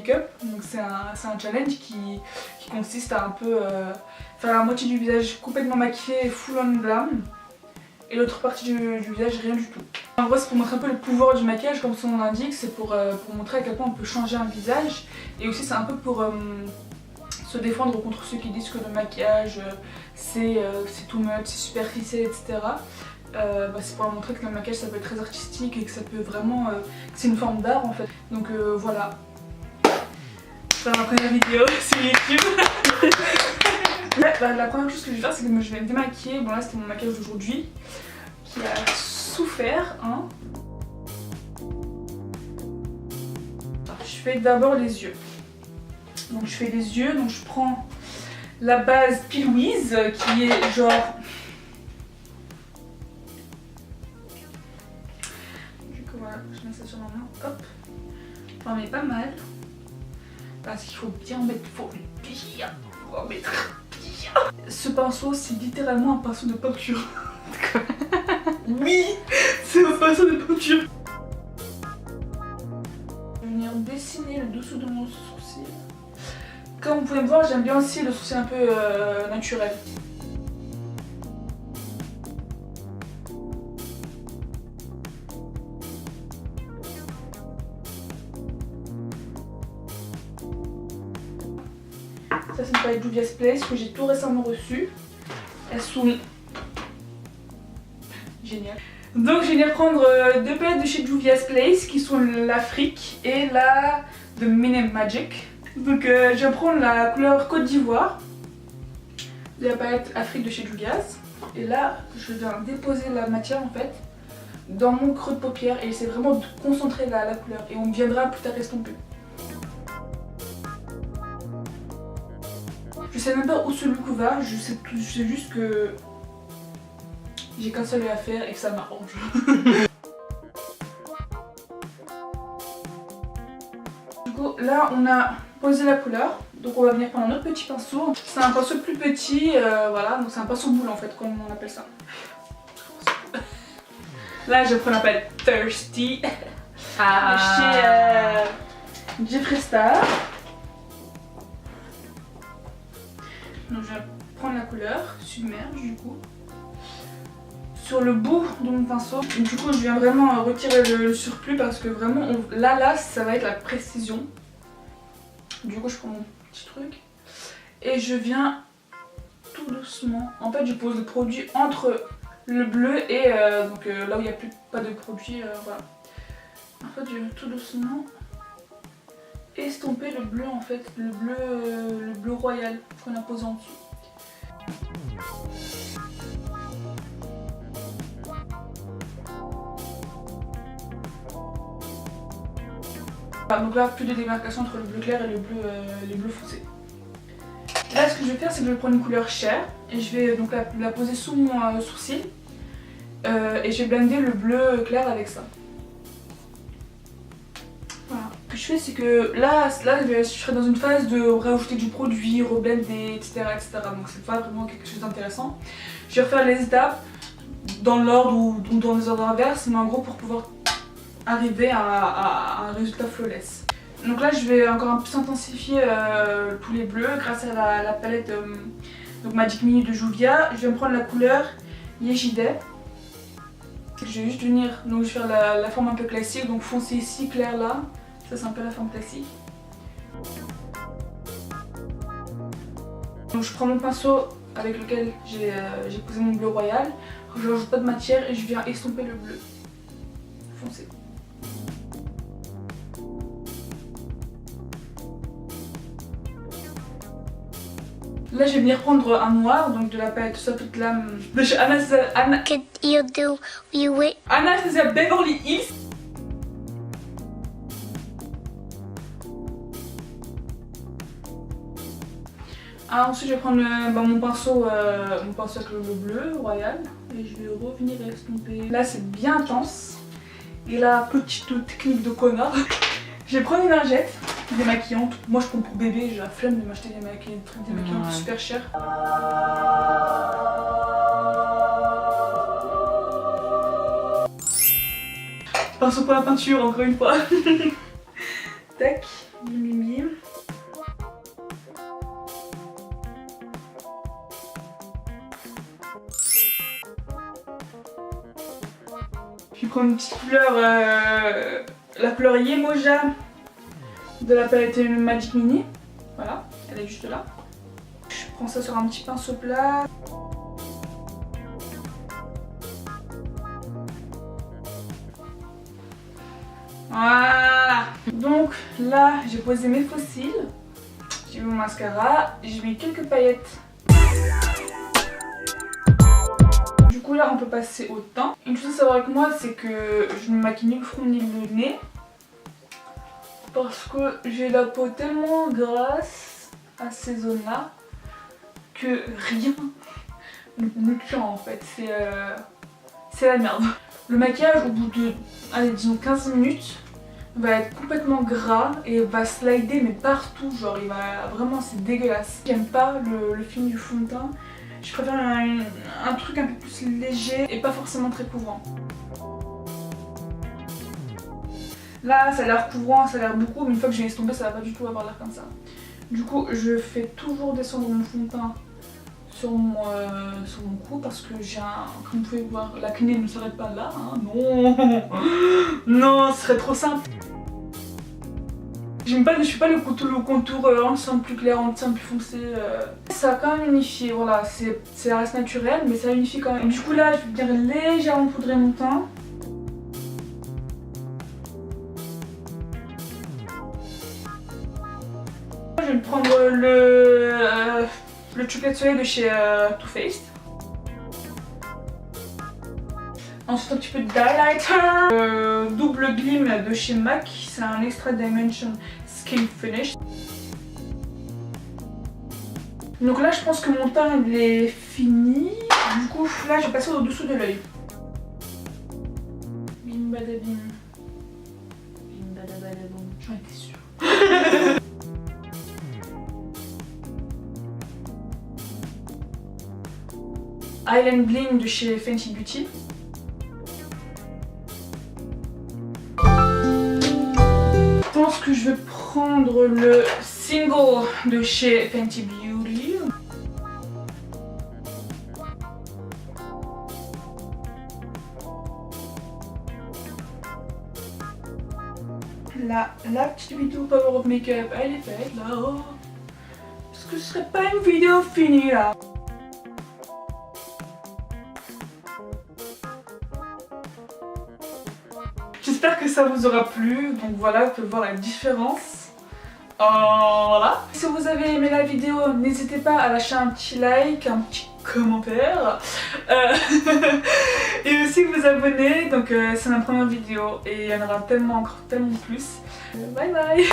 make-up. Donc c'est un challenge qui consiste à un peu faire la moitié du visage complètement maquillé, full on glam, et l'autre partie du visage rien du tout. En gros c'est pour montrer un peu le pouvoir du maquillage, comme son nom l'indique, c'est pour montrer à quel point on peut changer un visage, et aussi c'est un peu pour se défendre contre ceux qui disent que le maquillage c'est too much, c'est superficiel, etc. C'est pour montrer que le maquillage ça peut être très artistique et que ça peut vraiment, c'est une forme d'art en fait. Donc voilà, c'est ma première vidéo sur YouTube. La première chose que je vais faire c'est que je vais me démaquiller. Bon là c'était mon maquillage d'aujourd'hui qui a souffert hein. Je fais d'abord les yeux. Donc je fais les yeux, donc je prends la base Pilouise qui est genre... Du coup voilà, je mets ça sur ma main, hop. J'en mets pas mal. Parce qu'il faut bien mettre, faut en mettre bien. Ce pinceau c'est littéralement un pinceau de peinture. Oui, c'est un pinceau de peinture. Je vais venir dessiner le dessous de mon sourcil. Comme vous pouvez me voir, j'aime bien aussi le sourcil un peu naturel. Ça c'est une palette Juvia's Place que j'ai tout récemment reçue. Elles sont géniales. Donc je vais venir prendre deux palettes de chez Juvia's Place qui sont l'Afrique et la The Minute Magic. Donc je vais prendre la couleur Côte d'Ivoire de la palette Afrique de chez Juvia's. Et là je viens déposer la matière en fait dans mon creux de paupière et c'est vraiment de concentrer la couleur et on viendra plus tard estomper. Je sais même pas où ce look va, je sais juste que j'ai qu'un seul œil à faire et que ça m'arrange. Du coup là on a posé la couleur, donc on va venir prendre un autre petit pinceau. C'est un pinceau plus petit, voilà, donc c'est un pinceau boule en fait comme on appelle ça. Là je prends la palette Thirsty chez Jeffree Star. Donc je vais prendre la couleur, submerge du coup, sur le bout de mon pinceau. Donc, du coup je viens vraiment retirer le surplus parce que vraiment là ça va être la précision. Du coup je prends mon petit truc et je viens tout doucement, en fait je pose le produit entre le bleu et là où il n'y a pas de produit, voilà. En fait je viens tout doucement estomper le bleu en fait, le bleu royal qu'on a posé en dessous. Donc là plus de démarcation entre le bleu clair et le bleu foncé. Là ce que je vais faire c'est que je vais prendre une couleur chair et je vais donc la poser sous mon sourcil et je vais blender le bleu clair avec ça. Ce que je fais c'est que là je serai dans une phase de rajouter du produit, reblender, etc. Donc c'est pas vraiment quelque chose d'intéressant. Je vais refaire les étapes dans l'ordre ou dans les ordres inverses, mais en gros pour pouvoir arriver à un résultat flawless. Donc là je vais encore un peu plus intensifier tous les bleus grâce à la palette donc Magic Mini de Juvia. Je vais me prendre la couleur Yejide. Je vais juste venir, donc je vais faire la forme un peu classique, donc foncé ici, clair là. Ça c'est un peu la forme classique. Donc je prends mon pinceau avec lequel j'ai posé mon bleu royal, je n'ajoute pas de matière et je viens estomper le bleu foncé. Là je vais venir prendre un noir, donc de la palette Soft Glam de chez Anastasia Beverly Hills. Ensuite je vais prendre mon pinceau avec le bleu royal et je vais revenir estomper. Là c'est bien intense. Et là, petite technique de connard, je vais prendre une lingette démaquillante. Moi je prends pour bébé, j'ai la flemme de m'acheter des démaquillantes super chères. Pinceau pour la peinture encore une fois. Tac, mimi. Je vais prendre une petite couleur, la couleur Yemoja de la palette Magic Mini. Voilà, elle est juste là. Je prends ça sur un petit pinceau plat. Voilà. Donc là, j'ai posé mes faux cils. J'ai mis mon mascara. J'ai mis quelques paillettes. Du coup là, on peut passer au teint. Une chose à savoir avec moi, c'est que je ne maquille ni le front ni le nez. Parce que j'ai la peau tellement grasse à ces zones-là que rien ne me tient en fait. C'est la merde. Le maquillage, au bout de, allez, disons 15 minutes, va être complètement gras et va slider mais partout, genre il va vraiment, c'est dégueulasse. J'aime pas le film du fond de teint, je préfère un truc un peu plus léger et pas forcément très couvrant. Là ça a l'air couvrant, ça a l'air beaucoup, mais une fois que je vais estomper ça va pas du tout avoir l'air comme ça. Du coup je fais toujours descendre mon fond de teint sur mon cou parce que j'ai un, comme vous pouvez voir, l'acné ne s'arrête pas là, hein. Non, non, ce serait trop simple. Je fais pas le contour ensemble plus clair, ensemble plus foncé. Ça a quand même unifié, voilà, ça reste naturel, mais ça unifie quand même. Du coup là, je vais venir légèrement poudrer mon teint. Je vais prendre le Chocolate Soleil de chez Too Faced. Ensuite un petit peu de highlighter. Double Gleam de chez MAC, c'est un Extra Dimension Skin Finish. Donc là je pense que mon teint il est fini. Du coup là je vais passer au-dessous de l'œil. Bim badabim. Bim badabadaboum. J'en étais sûre. Island Bling de chez Fenty Beauty. Je pense que je vais prendre le Single de chez Fenty Beauty. La petite vidéo Power of Makeup, elle est faite là. Est-ce que ce serait pas une vidéo finie là? J'espère que ça vous aura plu, donc voilà, vous pouvez voir la différence. Voilà. Si vous avez aimé la vidéo, n'hésitez pas à lâcher un petit like, un petit commentaire. Et aussi vous abonner, donc c'est ma première vidéo et il y en aura tellement, encore tellement plus. Bye bye.